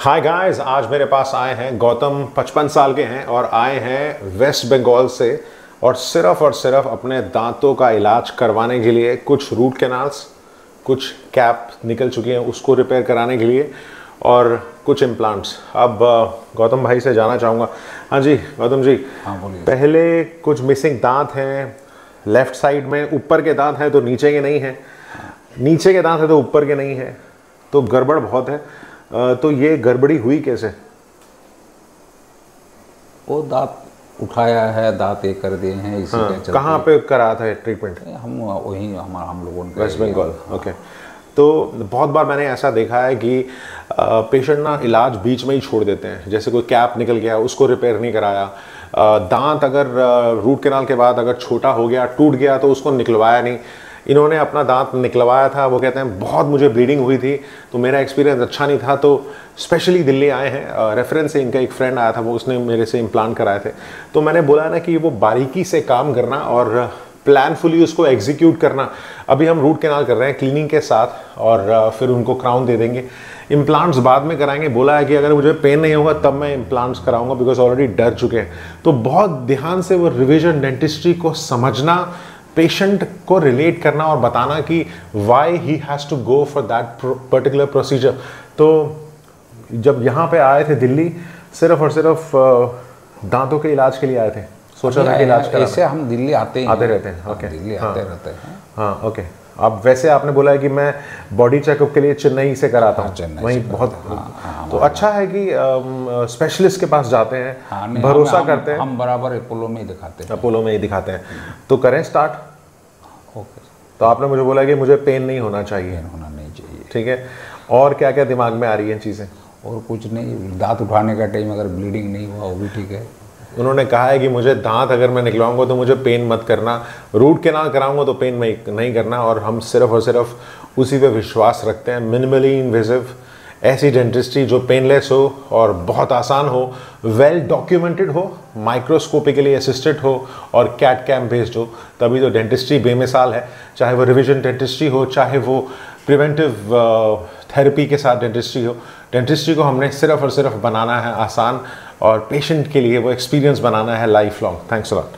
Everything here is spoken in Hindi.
हाय गाइस, आज मेरे पास आए हैं गौतम। 55 साल के हैं और आए हैं वेस्ट बंगाल से, और सिर्फ अपने दांतों का इलाज करवाने के लिए। कुछ रूट कैनाल्स, कुछ कैप निकल चुकी हैं, उसको रिपेयर कराने के लिए, और कुछ इम्प्लांट्स। अब गौतम भाई से जानना चाहूँगा। हाँ जी गौतम जी। हाँ बोलिए। पहले कुछ मिसिंग दांत हैं लेफ्ट साइड में, ऊपर के दांत हैं तो नीचे के नहीं हैं, नीचे के दांत हैं तो ऊपर के नहीं हैं, तो गड़बड़ बहुत है। तो ये गड़बड़ी हुई कैसे? वो दांत उठाया है, दांत एक कर दिए हैं इसी के चलते। कहाँ पे करा था ट्रीटमेंट? हम वही हम लोगों ने वेस्ट बंगाल। ओके। तो बहुत बार मैंने ऐसा देखा है कि पेशेंट ना इलाज बीच में ही छोड़ देते हैं। जैसे कोई कैप निकल गया, उसको रिपेयर नहीं कराया। दांत अगर रूट कैनाल के बाद अगर छोटा हो गया, टूट गया, तो उसको निकलवाया नहीं। इन्होंने अपना दांत निकलवाया था, वो कहते हैं बहुत मुझे ब्लीडिंग हुई थी, तो मेरा एक्सपीरियंस अच्छा नहीं था, तो स्पेशली दिल्ली आए हैं। रेफरेंस से इनका एक फ्रेंड आया था, वो उसने मेरे से इम्प्लांट कराए थे। तो मैंने बोला ना कि वो बारीकी से काम करना और प्लानफुली उसको एग्जीक्यूट करना। अभी हम रूट कैनाल कर रहे हैं क्लीनिंग के साथ, और फिर उनको क्राउन दे देंगे। इम्प्लांट्स बाद में कराएंगे। बोला है कि अगर मुझे पेन नहीं होगा तब मैं इम्प्लांट्स कराऊंगा, बिकॉज ऑलरेडी डर चुके हैं। तो बहुत ध्यान से वो रिविजन डेंटिस्ट्री को समझना, पेशेंट को रिलेट करना और बताना कि why he has to go for that particular procedure. तो जब यहाँ पे आए थे दिल्ली, सिर्फ और सिर्फ दांतों के इलाज के लिए आए थे। सोचा था कि इलाज करा। ऐसे हम दिल्ली आते रहते हैं। ओके, दिल्ली आते रहते हैं। हाँ ओके। अब वैसे आपने बोला है कि मैं बॉडी चेकअप के लिए चेन्नई से कराता हूँ, वहीं बहुत। तो अच्छा है कि स्पेशलिस्ट के पास जाते हैं, भरोसा करते हैं। हम बराबर अपोलो में ही दिखाते हैं। अपोलो में ही दिखाते हैं। तो करें स्टार्ट। ओके। तो आपने मुझे बोला कि मुझे पेन नहीं होना चाहिए। होना नहीं चाहिए। ठीक है। और क्या क्या दिमाग में आ रही हैं चीज़ें? और कुछ नहीं, दांत उठाने का टाइम अगर ब्लीडिंग नहीं हुआ वो भी ठीक है। उन्होंने कहा है कि मुझे दांत अगर मैं निकलवाऊंगा तो मुझे पेन मत करना, रूट कैनाल कराऊंगा तो पेन नहीं करना। और हम सिर्फ और सिर्फ उसी पे विश्वास रखते हैं। मिनिमली इन्वेसिव, ऐसी डेंटिस्ट्री जो पेनलेस हो और बहुत आसान हो, वेल डॉक्यूमेंटेड हो, माइक्रोस्कोपिकली असिस्टेड हो और कैट कैम बेस्ड हो, तभी तो डेंटिस्ट्री बेमिसाल है। चाहे वो रिविजन डेंटिस्ट्री हो, चाहे वो प्रिवेंटिव थेरेपी के साथ डेंटिस्ट्री हो। डेंटिस्ट्री को हमने सिर्फ और सिर्फ बनाना है आसान, और पेशेंट के लिए वो एक्सपीरियंस बनाना है life long. Thanks a lot.